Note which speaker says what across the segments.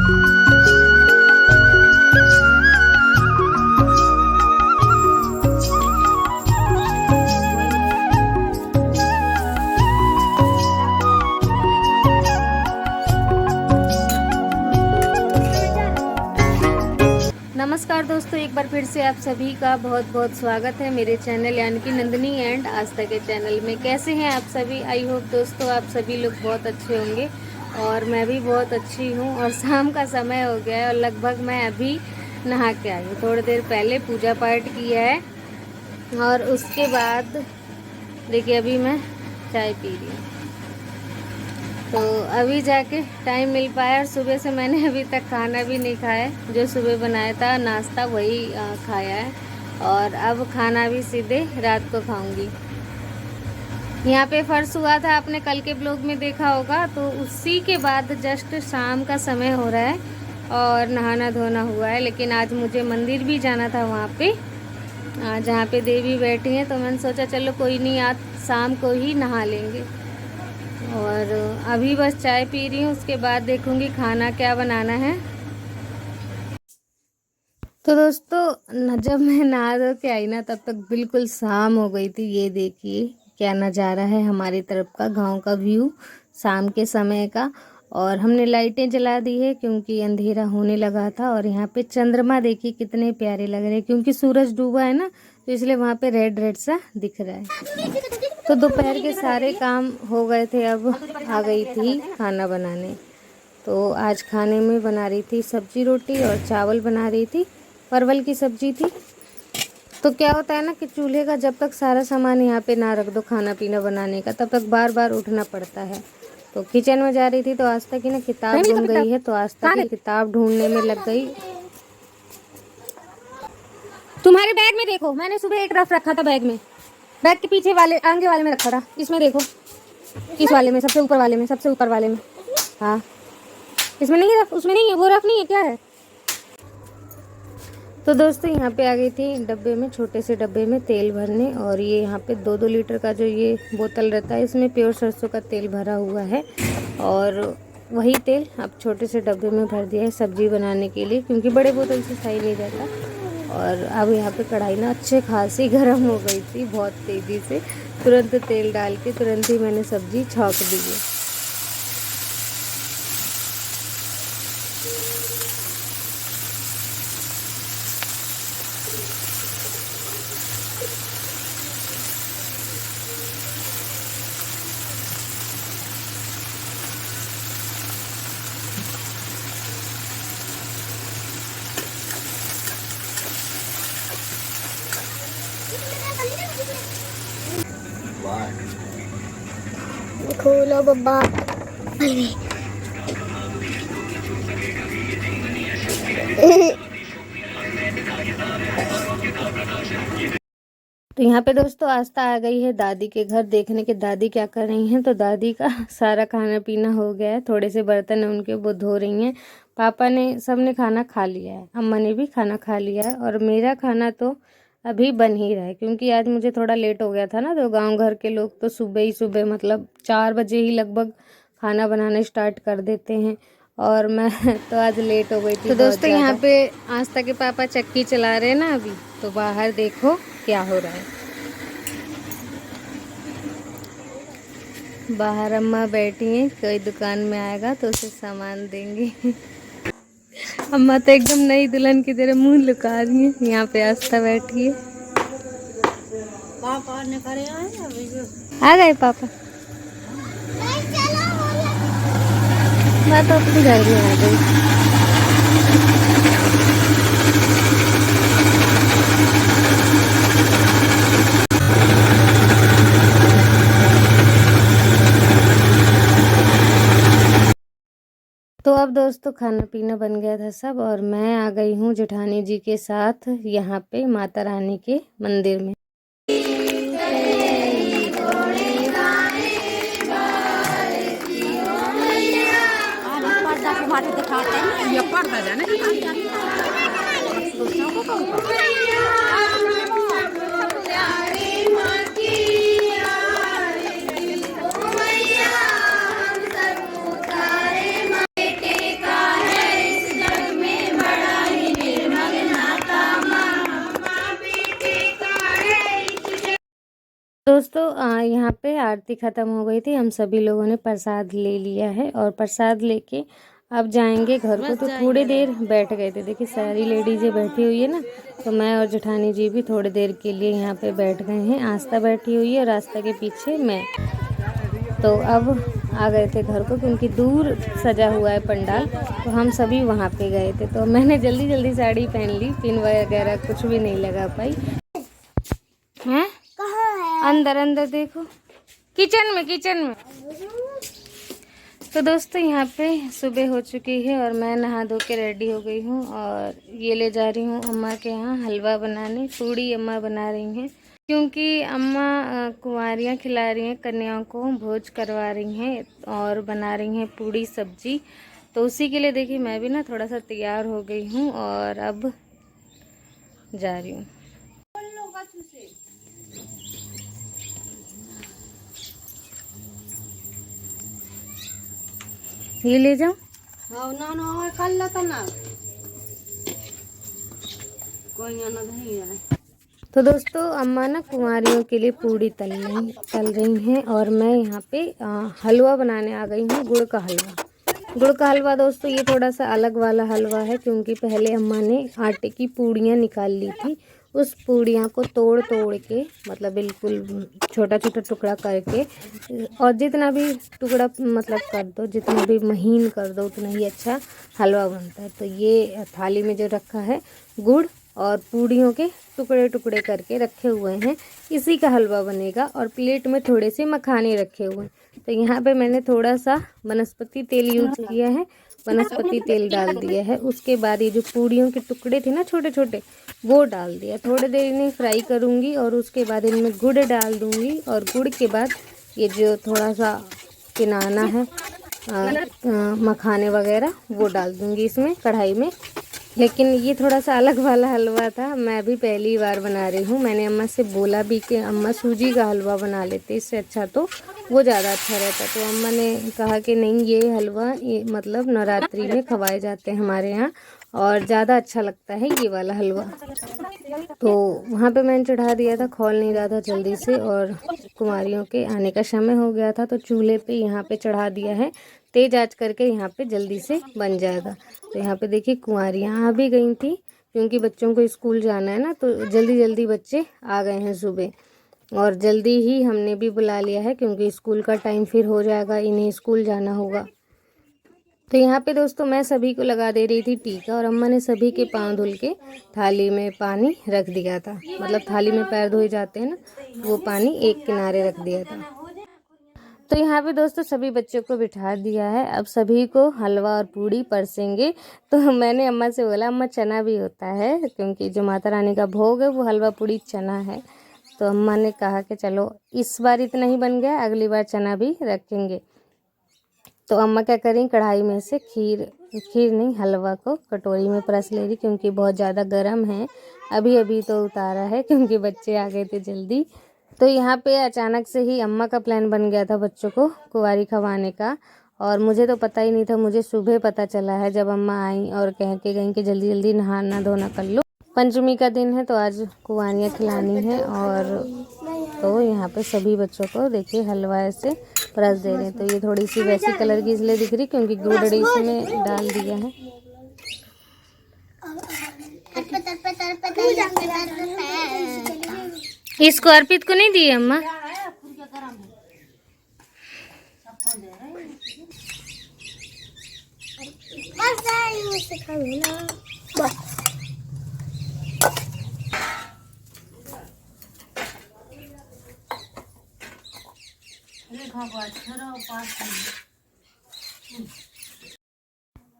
Speaker 1: नमस्कार दोस्तों, एक बार फिर से आप सभी का बहुत बहुत स्वागत है मेरे चैनल यानी कि नंदिनी एंड आस्था के चैनल में। कैसे हैं आप सभी? आई होप दोस्तों आप सभी लोग बहुत अच्छे होंगे और मैं भी बहुत अच्छी हूं। और शाम का समय हो गया है और लगभग मैं अभी नहा के आई हूँ। थोड़ी देर पहले पूजा पाठ किया है और उसके बाद देखिए अभी मैं चाय पी रही हूँ। तो अभी जाके टाइम मिल पाया और सुबह से मैंने अभी तक खाना भी नहीं खाया। जो सुबह बनाया था नाश्ता वही खाया है और अब खाना भी सीधे रात को खाऊंगी। यहाँ पे फर्श हुआ था, आपने कल के ब्लॉग में देखा होगा। तो उसी के बाद जस्ट शाम का समय हो रहा है और नहाना धोना हुआ है। लेकिन आज मुझे मंदिर भी जाना था, वहाँ पे जहाँ पे देवी बैठी हैं। तो मैंने सोचा चलो कोई नहीं, आज शाम को ही नहा लेंगे। और अभी बस चाय पी रही हूँ, उसके बाद देखूंगी खाना क्या बनाना है। तो दोस्तों जब मैं नहा धो के आई ना तब तक बिल्कुल शाम हो गई थी। ये देखिए क्या नज़ारा है हमारी तरफ का, गांव का व्यू शाम के समय का। और हमने लाइटें जला दी है क्योंकि अंधेरा होने लगा था। और यहाँ पे चंद्रमा देखिए कितने प्यारे लग रहे हैं, क्योंकि सूरज डूबा है ना, तो इसलिए वहाँ पे रेड रेड सा दिख रहा है। तो दोपहर के सारे काम हो गए थे, अब आ गई थी खाना बनाने। तो आज खाने में बना रही थी सब्जी रोटी और चावल बना रही थी, परवल की सब्जी थी। तो क्या होता है ना कि चूल्हे का जब तक सारा सामान यहाँ पे ना रख दो खाना पीना बनाने का, तब तक बार बार उठना पड़ता है। तो किचन में जा रही थी तो आस्था की ना किताब गुम गई है, तो आस्था की किताब ढूंढने में लग गई।
Speaker 2: तुम्हारे बैग में देखो, मैंने सुबह एक रफ रखा था बैग में, बैग के पीछे वाले आगे वाले में रखा था। इसमें देखो, इस वाले में, सबसे ऊपर वाले में, सबसे ऊपर वाले में। हाँ इसमें नहीं है रफ, उसमें नहीं है, वो रफ नहीं है, क्या है।
Speaker 1: तो दोस्तों यहाँ पे आ गई थी डब्बे में, छोटे से डब्बे में तेल भरने। और ये यहाँ पे 2-2 लीटर का जो ये बोतल रहता है, इसमें प्योर सरसों का तेल भरा हुआ है। और वही तेल अब छोटे से डब्बे में भर दिया है सब्जी बनाने के लिए, क्योंकि बड़े बोतल से सही नहीं रहता। और अब यहाँ पे कढ़ाई ना अच्छे खासी गर्म हो गई थी बहुत तेज़ी से। तुरंत तेल डाल के तुरंत ही मैंने सब्जी छौंक दी है।
Speaker 3: खोलो बब्बा।
Speaker 1: तो यहाँ पे दोस्तों आस्था आ गई है दादी के घर देखने के दादी क्या कर रही हैं। तो दादी का सारा खाना पीना हो गया है, थोड़े से बर्तन है उनके वो धो रही हैं। पापा ने सबने खाना खा लिया है, अम्मा ने भी खाना खा लिया है और मेरा खाना तो अभी बन ही रहा है, क्योंकि आज मुझे थोड़ा लेट हो गया था ना। तो गांव घर के लोग तो सुबह ही सुबह मतलब 4 बजे ही लगभग खाना बनाना स्टार्ट कर देते हैं और मैं तो आज लेट हो गई थी। तो दोस्तों यहाँ पे आस्था के पापा चक्की चला रहे हैं ना अभी, तो बाहर देखो क्या हो रहा है। बाहर अम्मा बैठी हैं, कोई दुकान में आएगा तो उसे सामान देंगे। अम्मा तो एकदम नई दुल्हन की तरह मुंह लुका रही है। यहाँ पे आस्था बैठी है।
Speaker 2: पापा ने करे
Speaker 1: आ गए पापा, मैं तो अपनी घर में आ गई। तो अब दोस्तों खाना पीना बन गया था सब, और मैं आ गई हूँ जेठानी जी के साथ यहाँ पे माता रानी के मंदिर में।
Speaker 2: दिखाते हैं ये पर्दा जाने
Speaker 1: दोस्तों यहाँ पे आरती ख़त्म हो गई थी, हम सभी लोगों ने प्रसाद ले लिया है और प्रसाद लेके अब जाएंगे घर को। तो थोड़ी देर बैठ गए थे, देखिए सारी लेडीज़ें बैठी हुई है ना, तो मैं और जेठानी जी भी थोड़ी देर के लिए यहाँ पे बैठ गए हैं। आस्था बैठी हुई है और आस्था के पीछे मैं। तो अब आ गए थे घर को क्योंकि दूर सजा हुआ है पंडाल, तो हम सभी वहाँ पे गए थे। तो मैंने जल्दी जल्दी साड़ी पहन ली, पिन वगैरह कुछ भी नहीं लगा पाई। हैं अंदर अंदर देखो, किचन में। तो दोस्तों यहाँ पे सुबह हो चुकी है और मैं नहा धो के रेडी हो गई हूँ और ये ले जा रही हूँ अम्मा के यहाँ हलवा बनाने। पूड़ी अम्मा बना रही हैं क्योंकि अम्मा कुंवारियाँ खिला रही हैं, कन्याओं को भोज करवा रही हैं और बना रही हैं पूड़ी सब्जी। तो उसी के लिए देखिए मैं भी ना थोड़ा सा तैयार हो गई हूँ और अब जा रही हूँ। ये ले जाओ
Speaker 2: ना कल ना कोई नहीं है।
Speaker 1: तो दोस्तों अम्मा ना कुंवारियों के लिए पूड़ी तल रही हैं और मैं यहाँ पे हलवा बनाने आ गई हूँ, गुड़ का हलवा। दोस्तों ये थोड़ा सा अलग वाला हलवा है क्योंकि पहले अम्मा ने आटे की पूड़ियाँ निकाल ली थी। उस पूड़ियाँ को तोड़ के मतलब बिल्कुल छोटा छोटा टुकड़ा करके, और जितना भी टुकड़ा मतलब कर दो, जितना भी महीन कर दो उतना ही अच्छा हलवा बनता है। तो ये थाली में जो रखा है गुड़ और पूड़ियों के टुकड़े करके रखे हुए हैं, इसी का हलवा बनेगा। और प्लेट में थोड़े से मखाने रखे हुए हैं। तो यहाँ पे मैंने थोड़ा सा वनस्पति तेल यूज किया है, वनस्पति तेल डाल दिया है। उसके बाद ये जो पूड़ियों के टुकड़े थे ना छोटे छोटे, वो डाल दिया। थोड़ी देर इन्हें फ्राई करूँगी और उसके बाद इनमें गुड़ डाल दूँगी और गुड़ के बाद ये जो थोड़ा सा किनाना है मखाने वगैरह वो डाल दूँगी इसमें कढ़ाई में। लेकिन ये थोड़ा सा अलग वाला हलवा था, मैं भी पहली बार बना रही हूँ। मैंने अम्मा से बोला भी कि अम्मा सूजी का हलवा बना लेते, इससे अच्छा तो वो ज़्यादा अच्छा रहता। तो अम्मा ने कहा कि नहीं, ये हलवा ये मतलब नवरात्रि में खवाए जाते हैं हमारे यहाँ और ज़्यादा अच्छा लगता है ये वाला हलवा। तो वहाँ पे मैंने चढ़ा दिया था, खोल नहीं रहा था जल्दी से और कुंवारियों के आने का समय हो गया था। तो चूल्हे पे यहाँ पे चढ़ा दिया है, तेज आंच करके यहाँ पे जल्दी से बन जाएगा। तो यहाँ पे देखिए कुंवारियाँ आ भी गई थी क्योंकि बच्चों को स्कूल जाना है ना, तो जल्दी जल्दी बच्चे आ गए हैं सुबह। और जल्दी ही हमने भी बुला लिया है क्योंकि स्कूल का टाइम फिर हो जाएगा, इन्हें स्कूल जाना होगा। तो यहाँ पे दोस्तों मैं सभी को लगा दे रही थी टीका और अम्मा ने सभी के पाँव धुल के थाली में पानी रख दिया था। मतलब थाली में पैर धोए जाते हैं ना, वो पानी एक किनारे रख दिया था। तो यहाँ पे दोस्तों सभी बच्चों को बिठा दिया है, अब सभी को हलवा और पूड़ी परसेंगे। तो मैंने अम्मा से बोला अम्मा चना भी होता है क्योंकि जो माता रानी का भोग है वो हलवा पूड़ी चना है। तो अम्मा ने कहा कि चलो इस बार इतना ही बन गया, अगली बार चना भी रखेंगे। तो अम्मा क्या करें, कढ़ाई में से खीर नहीं हलवा को कटोरी में परस ले रही क्योंकि बहुत ज़्यादा गर्म है। अभी अभी तो उतारा है क्योंकि बच्चे आ गए थे जल्दी। तो यहाँ पे अचानक से ही अम्मा का प्लान बन गया था बच्चों को कुंवारी खवाने का, और मुझे तो पता ही नहीं था। मुझे सुबह पता चला है जब अम्मा आई और कह के गई कि जल्दी जल्दी नहाना धोना कर लो, पंचमी का दिन है तो आज कुंवारियाँ खिलानी है। और तो यहाँ पे सभी बच्चों को देखिए हलवा ऐसे परस दे रहे हैं। तो ये थोड़ी सी वैसी कलर की इसलिए दिख रही क्योंकि गुड़ इसमें डाल दिया है। इसको अर्पित को नहीं दिए अम्मा?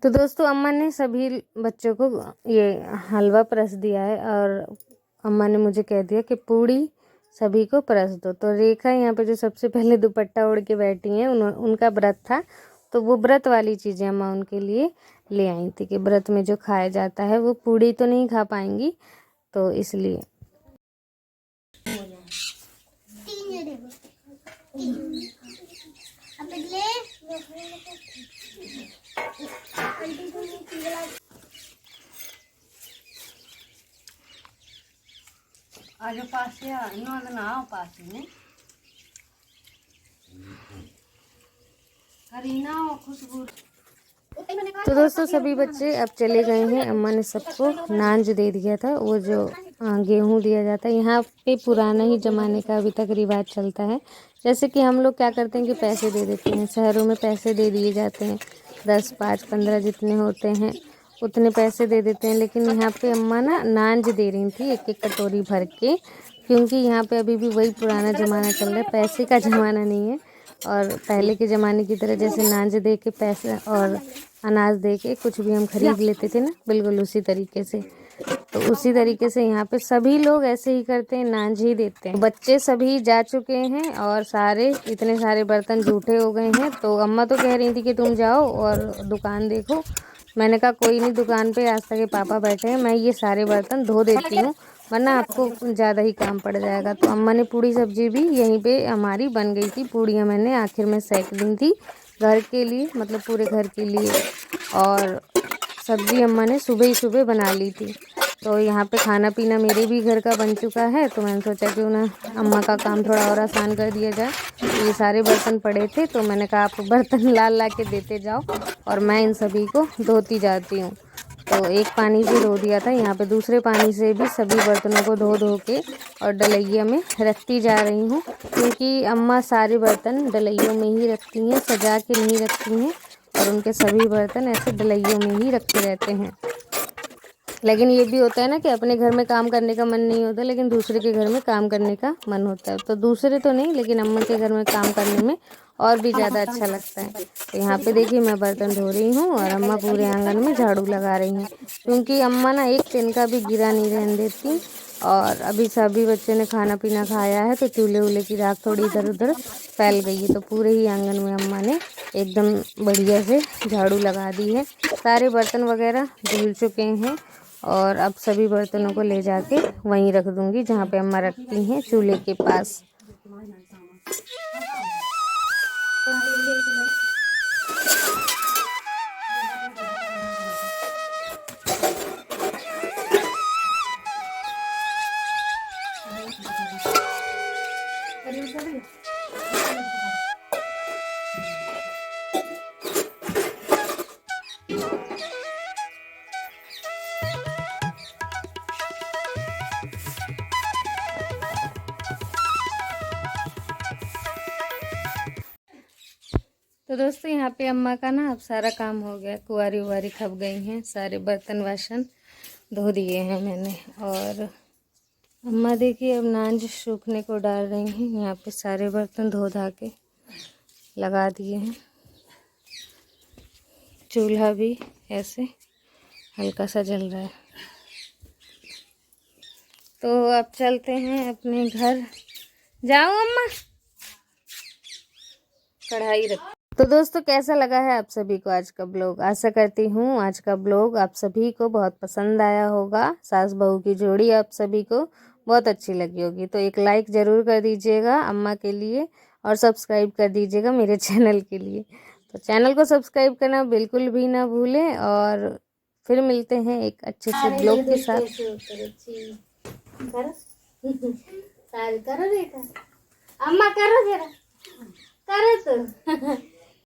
Speaker 1: तो दोस्तों अम्मा ने सभी बच्चों को ये हलवा परस दिया है और अम्मा ने मुझे कह दिया कि पूड़ी सभी को परस दो। तो रेखा यहाँ पे जो सबसे पहले दुपट्टा ओढ़ के बैठी हैं, उनका व्रत था, तो वो व्रत वाली चीज़ें अम्मा उनके लिए ले आई थी कि व्रत में जो खाया जाता है वो पूड़ी तो नहीं खा पाएंगी, तो इसलिए।
Speaker 2: आज पास ना पास में
Speaker 1: करीना और खुशबू।
Speaker 2: तो दोस्तों सभी बच्चे अब चले गए हैं। अम्मा ने सबको नांज दे दिया था, वो जो गेहूं दिया जाता है। यहाँ पे पुराना ही ज़माने का अभी तक रिवाज चलता है। जैसे कि हम लोग क्या करते हैं कि पैसे दे देते हैं, शहरों में पैसे दे दिए जाते हैं, 10, 5, 15 जितने होते हैं उतने पैसे दे देते हैं। लेकिन यहाँ पे अम्मा ना नांज दे रही थी, एक एक कटोरी भर के, क्योंकि यहाँ पे अभी भी वही पुराना ज़माना चल रहा है, पैसे का ज़माना नहीं है। और पहले के ज़माने की तरह जैसे नांज दे के पैसे और अनाज दे के कुछ भी हम खरीद लेते थे ना, बिल्कुल उसी तरीके से। तो उसी तरीके से यहाँ पे सभी लोग ऐसे ही करते हैं, नांज ही देते हैं। बच्चे सभी जा चुके हैं और सारे इतने सारे बर्तन जूठे हो गए हैं। तो अम्मा तो कह रही थी कि तुम जाओ और दुकान देखो। मैंने कहा कोई नहीं, दुकान पे आज तक के पापा बैठे हैं, मैं ये सारे बर्तन धो देती हूँ, वरना आपको ज़्यादा ही काम पड़ जाएगा। तो अम्मा ने पूड़ी सब्जी भी यहीं पे हमारी बन गई थी। पूड़ियाँ मैंने आखिर में सेक दी थी घर के लिए, मतलब पूरे घर के लिए। और सब्जी अम्मा ने सुबह ही सुबह बना ली थी। तो यहाँ पे खाना पीना मेरे भी घर का बन चुका है। तो मैंने सोचा क्यों ना अम्मा का काम थोड़ा और आसान कर दिया जाए। ये सारे बर्तन पड़े थे तो मैंने कहा आप बर्तन ला के देते जाओ और मैं इन सभी को धोती जाती हूँ। तो एक पानी से धो दिया था, यहाँ पे दूसरे पानी से भी सभी बर्तनों को धो के और डलैया में रखती जा रही हूँ, क्योंकि अम्मा सारे बर्तन डलैयों में ही रखती हैं, सजा के नहीं रखती हैं। और उनके सभी बर्तन ऐसे डलैयों में ही रखे रहते हैं। लेकिन ये भी होता है ना कि अपने घर में काम करने का मन नहीं होता, लेकिन दूसरे के घर में काम करने का मन होता है। तो दूसरे तो नहीं, लेकिन अम्मा के घर में काम करने में और भी ज़्यादा अच्छा लगता है। तो यहाँ पे देखिए मैं बर्तन धो रही हूँ और अम्मा पूरे आंगन में झाड़ू लगा रही हैं, क्योंकि अम्मा ना एक तिनका भी गिरा नहीं रहने देती। और अभी सभी बच्चे ने खाना पीना खाया है तो चूल्हे वूल्हे की राख थोड़ी इधर उधर फैल गई है। तो पूरे ही आंगन में अम्मा ने एकदम बढ़िया से झाड़ू लगा दी है। सारे बर्तन वगैरह धुल चुके हैं और अब सभी बर्तनों को ले जाके वहीं रख दूंगी जहाँ पे अम्मा रखती हैं, चूल्हे के पास। तो दोस्तों यहाँ पे अम्मा का ना अब सारा काम हो गया, कुंवारी उवारी खप गई हैं, सारे बर्तन वासन धो दिए हैं मैंने। और अम्मा देखिए अब नांज सूखने को डाल रही हैं। यहाँ पे सारे बर्तन धो धा के लगा दिए हैं। चूल्हा भी ऐसे हल्का सा जल रहा है। तो अब चलते हैं अपने घर। जाओ अम्मा, कढ़ाई रख। तो दोस्तों कैसा लगा है आप सभी को आज का ब्लॉग? आशा करती हूँ आज का ब्लॉग आप सभी को बहुत पसंद आया होगा। सास बहू की जोड़ी आप सभी को बहुत अच्छी लगी होगी। तो एक लाइक ज़रूर कर दीजिएगा अम्मा के लिए और सब्सक्राइब कर दीजिएगा मेरे चैनल के लिए। तो चैनल को सब्सक्राइब करना बिल्कुल भी ना भूलें। और फिर मिलते हैं एक अच्छे से ब्लॉग के साथ।
Speaker 1: करो देखा अम्मा, करो जरा, करो तो